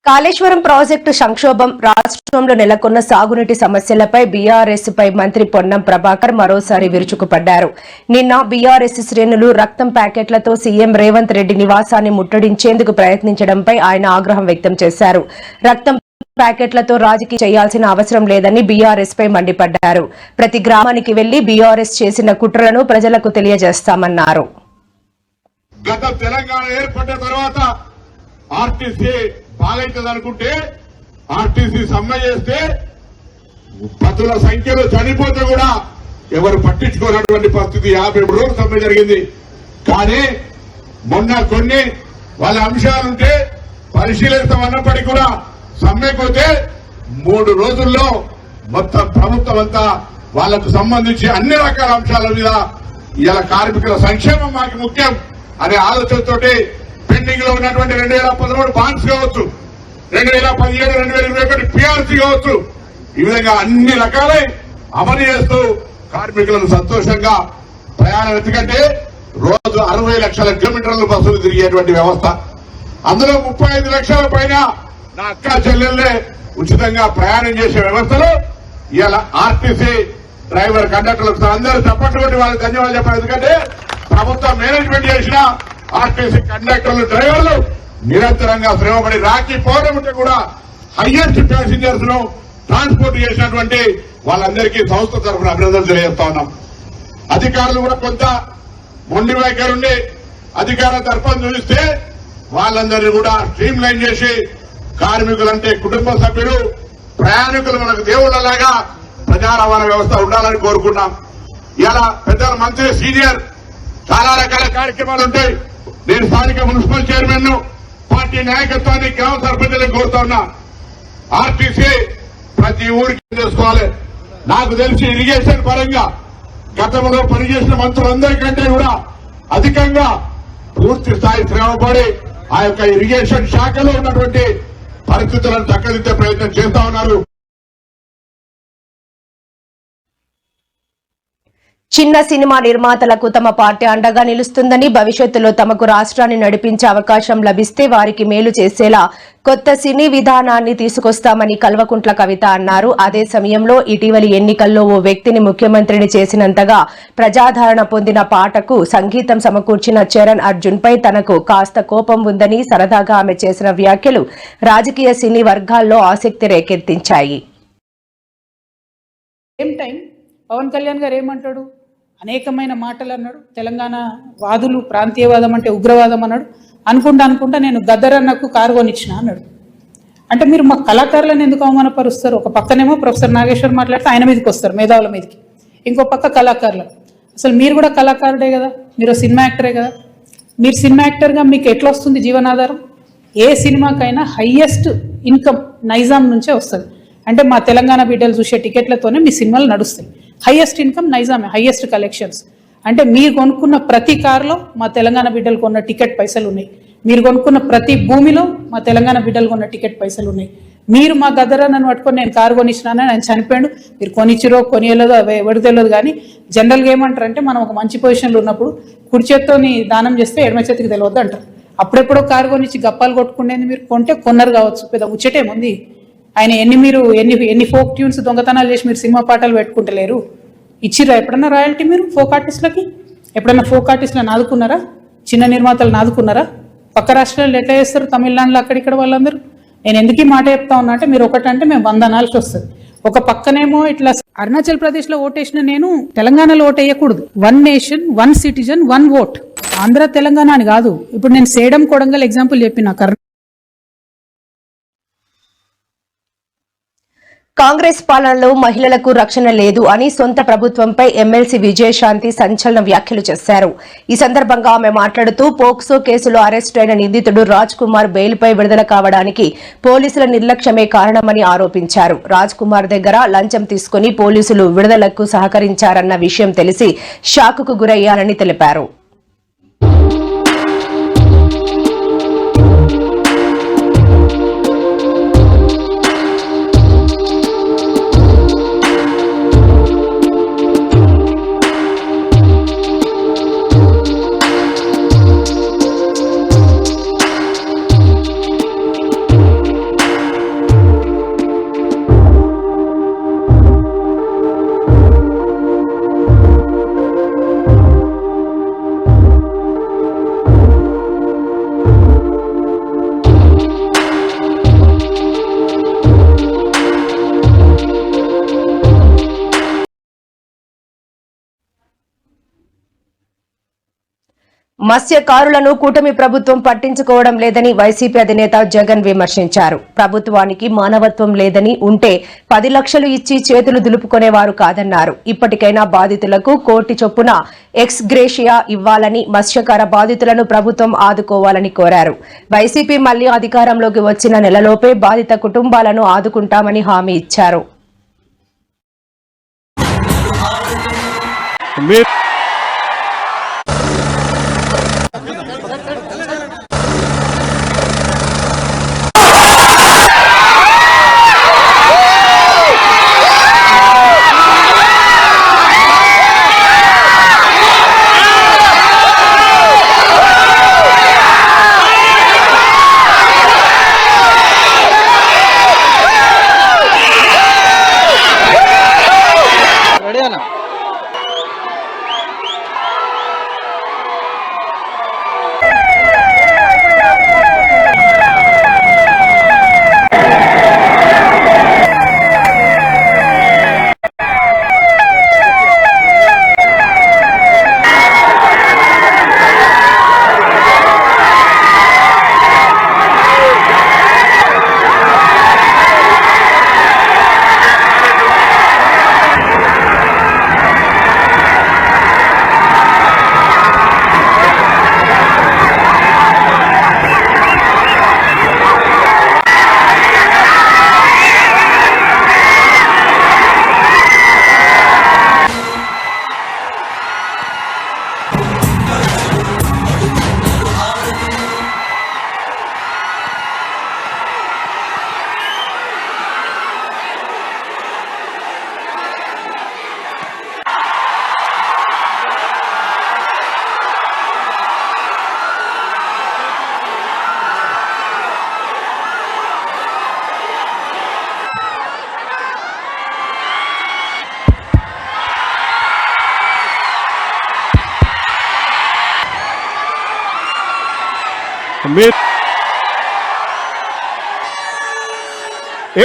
Kaleshwaram project సంక్షోభం రాష్ట్రంలో నెలకొన్న సాగునీటి సమస్యలపై బీఆర్ఎస్ పై మంత్రి పొన్నం ప్రభాకర్ మరోసారి విరుచుకుపడ్డారు. నిన్న బీఆర్ఎస్ శ్రేణులు రక్తం ప్యాకెట్లతో సీఎం రేవంత్ రెడ్డి నివాసాన్ని ముట్టడించేందుకు ప్రయత్నించడంపై ఆయన ఆగ్రహం వ్యక్తం చేశారు. రక్తం ప్యాకెట్లతో రాజకీయం చేయాల్సిన అవసరం లేదని బీఆర్ఎస్ పై మండిపడ్డారు. ప్రతి గ్రామానికి వెళ్లి బీఆర్ఎస్ చేసిన కుట్రలను ప్రజలకు తెలియజేస్తామన్నారు. బాగైతుంది అనుకుంటే ఆర్టీసీ సమ్మె చేస్తే పదుల సంఖ్యలో చనిపోతే కూడా ఎవరు పట్టించుకోనటువంటి పరిస్థితి 50 రోజులు సమ్మె జరిగింది. కానీ మొన్న కొన్ని వాళ్ళ అంశాలుంటే పరిశీలిస్తామన్నప్పటికీ కూడా సమ్మెపోతే 3 రోజుల్లో మొత్తం ప్రభుత్వం అంతా వాళ్లకు సంబంధించి అన్ని రకాల అంశాల మీద ఇలా కార్మికుల సంక్షేమం మాకు ముఖ్యం అనే ఆలోచనతోటి పెండింగ్ లో ఉన్నటువంటి 2013 బాండ్స్ కావచ్చు, 2017, 2021 పిఆర్సీ కావచ్చు, ఈ విధంగా అన్ని రకాలై అమలు చేస్తూ కార్మికులను సంతోషంగా ప్రయాణం. ఎందుకంటే రోజు 60 లక్షల కిలోమీటర్లు బస్సులు తిరిగేటువంటి వ్యవస్థ, అందులో 35 లక్షల పైన నా అక్క చెల్లెళ్లే ఉచితంగా ప్రయాణం చేసే వ్యవస్థలో ఇలా ఆర్టీసీ డ్రైవర్ కండక్టర్లకు అందరూ తప్పటువంటి వాళ్ళకి ధన్యవాదాలు చెప్పారు. ఎందుకంటే ప్రభుత్వం మేనేజ్మెంట్ చేసిన ఆర్టీసీ కండక్టర్లు డ్రైవర్లు నిరంతరంగా శ్రమపడి రాఖీ పౌర్ణమికి కూడా హైయెస్ట్ ప్యాసింజర్స్ ను ట్రాన్స్పోర్ట్ చేసినటువంటి వాళ్ళందరికీ సంస్థ తరఫున అభినందనలు తెలియజేస్తా ఉన్నాం. అధికారులు కూడా కొంత మొండి వైఖరుండి అధికార తర్పం చూపిస్తే వాళ్ళందరినీ కూడా స్ట్రీమ్ లైన్ చేసి కార్మికులంటే కుటుంబ సభ్యులు, ప్రయాణికులు మనకు దేవుళ్లలాగా ప్రజా రవాణా వ్యవస్థ ఉండాలని కోరుకున్నాం. ఇలా పెద్దల మంత్రి సీనియర్ చాలా రకాల కార్యక్రమాలు ఉంటాయి. నేను స్థానిక మున్సిపల్ చైర్మన్ ను పార్టీ నాయకత్వాన్ని గ్రామ సర్పంచులకు కోరుతా ఉన్నా. ఆర్టీసీ ప్రతి ఊరికి చేసుకోవాలి. నాకు తెలిసి ఇరిగేషన్ పరంగా గతంలో పనిచేసిన మంత్రులందరికంటే కూడా అధికంగా పూర్తి స్థాయి శ్రమపడి ఆ యొక్క ఇరిగేషన్ శాఖలో ఉన్నటువంటి పరిస్థితులను చక్కదిద్దే ప్రయత్నం చేస్తా ఉన్నారు. చిన్న సినిమా నిర్మాతలకు తమ పార్టీ అండగా నిలుస్తుందని, భవిష్యత్తులో తమకు రాష్ట్రాన్ని నడిపించే అవకాశం లభిస్తే వారికి మేలు చేసేలా కొత్త సినీ విధానాన్ని తీసుకొస్తామని కల్వకుంట్ల కవిత అన్నారు. అదే సమయంలో ఇటీవలి ఎన్నికల్లో ఓ వ్యక్తిని ముఖ్యమంత్రిని చేసినంతగా ప్రజాదరణ పొందిన పాటకు సంగీతం సమకూర్చిన చరణ్ అర్జున్ పై తనకు కాస్త కోపం ఉందని సరదాగా ఆమె చేసిన వ్యాఖ్యలు రాజకీయ సినీ వర్గాల్లో ఆసక్తి రేకెత్తించాయి. పవన్ కళ్యాణ్ గారు ఏమంటాడు? అనేకమైన మాటలు అన్నాడు. తెలంగాణ వాదులు ప్రాంతీయవాదం అంటే ఉగ్రవాదం అన్నాడు. అనుకుంటా నేను గద్దరన్నకు కారు కొనిచ్చిన అన్నాడు. అంటే మీరు మా కళాకారులను ఎందుకు అవమానపరుస్తారు? ఒక పక్కనేమో ప్రొఫెసర్ నాగేశ్వర్ మాట్లాడితే ఆయన మీదకి వస్తారు, మేధావుల మీదకి. ఇంకో పక్క కళాకారులు. అసలు మీరు కూడా కళాకారుడే కదా, మీరు సినిమా యాక్టరే కదా. మీరు సినిమా యాక్టర్గా మీకు ఎట్లా వస్తుంది జీవనాధారం? ఏ సినిమాకైనా హయ్యెస్ట్ ఇన్కమ్ నైజాం నుంచే వస్తుంది. అంటే మా తెలంగాణ బిడ్డలు చూసే టికెట్లతోనే మీ సినిమాలు నడుస్తాయి. హైయెస్ట్ ఇన్కమ్ నైజామే, హైయెస్ట్ కలెక్షన్స్. అంటే మీరు కొనుక్కున్న ప్రతి కారులో మా తెలంగాణ బిడ్డలు కొన్న టికెట్ పైసలు ఉన్నాయి. మీరు కొనుక్కున్న ప్రతి భూమిలో మా తెలంగాణ బిడ్డలు కొన్న టికెట్ పైసలు ఉన్నాయి. మీరు మా గద్దరన్నను పట్టుకొని నేను కారు కొనిచ్చినానని ఆయన చనిపోయాడు. మీరు కొనిచ్చిరో కొనియలేదో ఎవరు తెలియదు. కానీ జనరల్గా ఏమంటారంటే మనం ఒక మంచి పొజిషన్లో ఉన్నప్పుడు కుడి చేత్తోని దానం చేస్తే ఎడమ చేతికి తెలియద్దు అంటారు. అప్పుడెప్పుడో కారు కొనిచ్చి గప్పాలు కొట్టుకునేది మీరు కొంటే కొన్నారు కావచ్చు, పెద్ద ముచ్చటేముంది. ఆయన ఎన్ని ఫోక్ ట్యూన్స్ దొంగతనాలు చేసి మీరు సినిమా పాటలు పెట్టుకుంటలేరు. ఇచ్చిరా ఎప్పుడన్నా రాయల్టీ? మీరు ఫోక్ ఆర్టిస్టులకి ఎప్పుడన్నా ఫోక్ ఆర్టిస్టులను ఆదుకున్నారా? చిన్న నిర్మాతలను ఆదుకున్నారా? పక్క రాష్ట్రాల్లో ఎట్లా చేస్తారు? తమిళనాడులో అక్కడిక్కడ వాళ్ళందరూ. నేను ఎందుకు ఈ మాట చెప్తా ఉన్నా అంటే మీరు ఒకటంటే మేము 100 అనాల్సి వస్తుంది. ఒక పక్కనేమో ఇట్లా అరుణాచల్ ప్రదేశ్ లో ఓటేసిన నేను తెలంగాణలో ఓటు వేయకూడదు. 1 nation 1 citizen 1 vote. Andhra Telangana అని కాదు. ఇప్పుడు నేను సేడం కొడంగల్ ఎగ్జాంపుల్ చెప్పిన. కాంగ్రెస్ పాలనలో మహిళలకు రక్షణ లేదు అని సొంత ప్రభుత్వంపై ఎమ్మెల్సీ విజయశాంతి సంచలన వ్యాఖ్యలు చేశారు. ఈ సందర్భంగా ఆమె మాట్లాడుతూ పోక్సో కేసులో అరెస్టు అయిన నిందితుడు రాజ్ కుమార్ బెయిల్పై విడుదల కావడానికి పోలీసుల నిర్లక్ష్యమే కారణమని ఆరోపించారు. రాజ్ కుమార్ దగ్గర లంచం తీసుకుని పోలీసులు విడుదలకు సహకరించారన్న విషయం తెలిసి షాకుకు గురయ్యారని తెలిపారు. మత్స్యకారులను కూటమి ప్రభుత్వం పట్టించుకోవడం లేదని వైసీపీ అధినేత జగన్ విమర్శించారు. ప్రభుత్వానికి మానవత్వం లేదని ఉంటే 10 లక్షలు ఇచ్చి చేతులు దులుపుకునేవారు కాదన్నారు. ఇప్పటికైనా బాధితులకు కోటి చొప్పున ఎక్స్ గ్రేషియా ఇవ్వాలని, మత్స్యకార బాధితులను ప్రభుత్వం ఆదుకోవాలని కోరారు. వైసీపీ మళ్లీ అధికారంలోకి వచ్చిన నెలలోపే బాధిత కుటుంబాలను ఆదుకుంటామని హామీ ఇచ్చారు.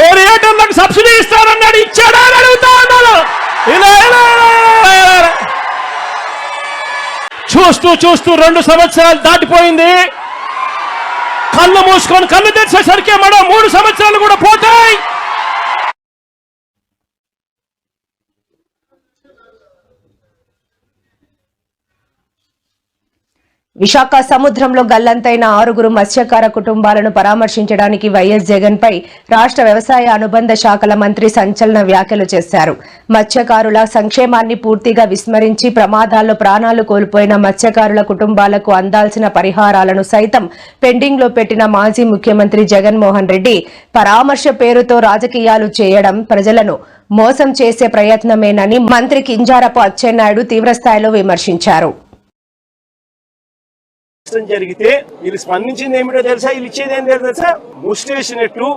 ఏరియాటర్లకు సబ్సిడీ ఇస్తారన్నాడు, ఇచ్చాడా అని అడుగుతా ఉన్నాను. చూస్తూ చూస్తూ 2 సంవత్సరాలు దాటిపోయింది. కళ్ళు మూసుకొని కళ్ళు తెరిచేసరికి మనం 3 సంవత్సరాలు కూడా పోతాయి. విశాఖ సముద్రంలో గల్లంతైన 6 మత్స్యకార కుటుంబాలను పరామర్శించడానికి వైఎస్ జగన్ పై రాష్ట్ర వ్యవసాయ అనుబంధ శాఖల మంత్రి సంచలన వ్యాఖ్యలు చేశారు. మత్స్యకారుల సంక్షేమాన్ని పూర్తిగా విస్మరించి ప్రమాదాల్లో ప్రాణాలు కోల్పోయిన మత్స్యకారుల కుటుంబాలకు అందాల్సిన పరిహారాలను సైతం పెండింగ్ లో పెట్టిన మాజీ ముఖ్యమంత్రి జగన్మోహన్ రెడ్డి పరామర్శ పేరుతో రాజకీయాలు చేయడం ప్రజలను మోసం చేసే ప్రయత్నమేనని మంత్రి కింజారపు అచ్చెన్నాయుడు తీవ్రస్థాయిలో విమర్శించారు. జరిగితే వీళ్ళు స్పందించింది ఏమిటో తెలుసా? వీళ్ళు ఇచ్చేది ఏం తెలుసా? ముస్టేసినట్టు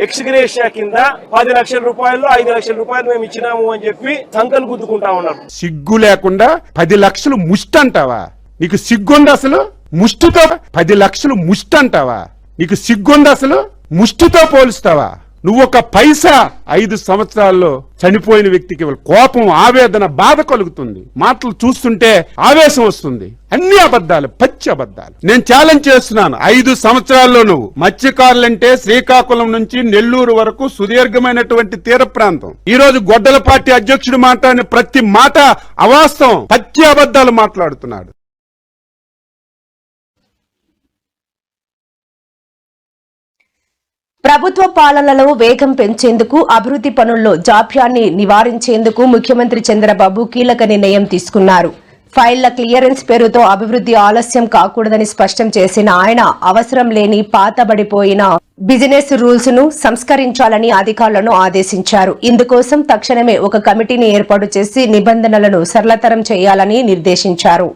ఎక్స్గ్రేషియా కింద 10 లక్షల రూపాయలు 5 లక్షల రూపాయలు మేము ఇచ్చినాము అని చెప్పి సంకలు గుద్దుకుంటా ఉన్నారు. సిగ్గు లేకుండా 10 లక్షలు ముష్టి అంటావా? నీకు సిగ్గుంది అసలు? ముష్టితో 10 లక్షలు ముష్టి అంటావా? నీకు సిగ్గుంది అసలు? ముష్టితో పోలుస్తావా? నువ్వు ఒక పైసా 5 సంవత్సరాల్లో చనిపోయిన వ్యక్తికి కోపం, ఆవేదన, బాధ కలుగుతుంది. మాటలు చూస్తుంటే ఆవేశం వస్తుంది. అన్ని అబద్ధాలు, పచ్చి అబద్ధాలు. నేను ఛాలెంజ్ చేస్తున్నాను, 5 సంవత్సరాల్లో నువ్వు మత్స్యకారులంటే శ్రీకాకుళం నుంచి నెల్లూరు వరకు సుదీర్ఘమైనటువంటి తీర ప్రాంతం. ఈ రోజు గొడ్డల పార్టీ అధ్యక్షుడు మాట్లాడిన ప్రతి మాట అవాస్తవం, పచ్చి అబద్ధాలు మాట్లాడుతున్నాడు. ప్రభుత్వ పాలనలో వేగం పెంచేందుకు, అభివృద్ధి పనుల్లో జాప్యాన్ని నివారించేందుకు ముఖ్యమంత్రి చంద్రబాబు కీలక నిర్ణయం తీసుకున్నారు. ఫైళ్ల క్లియరెన్స్ పేరుతో అభివృద్ధి ఆలస్యం కాకూడదని స్పష్టం చేసిన ఆయన అవసరం లేని పాతబడిపోయిన బిజినెస్ రూల్స్ ను సంస్కరించాలని అధికారులను ఆదేశించారు. ఇందుకోసం తక్షణమే ఒక కమిటీని ఏర్పాటు చేసి నిబంధనలను సరళతరం చేయాలని నిర్దేశించారు.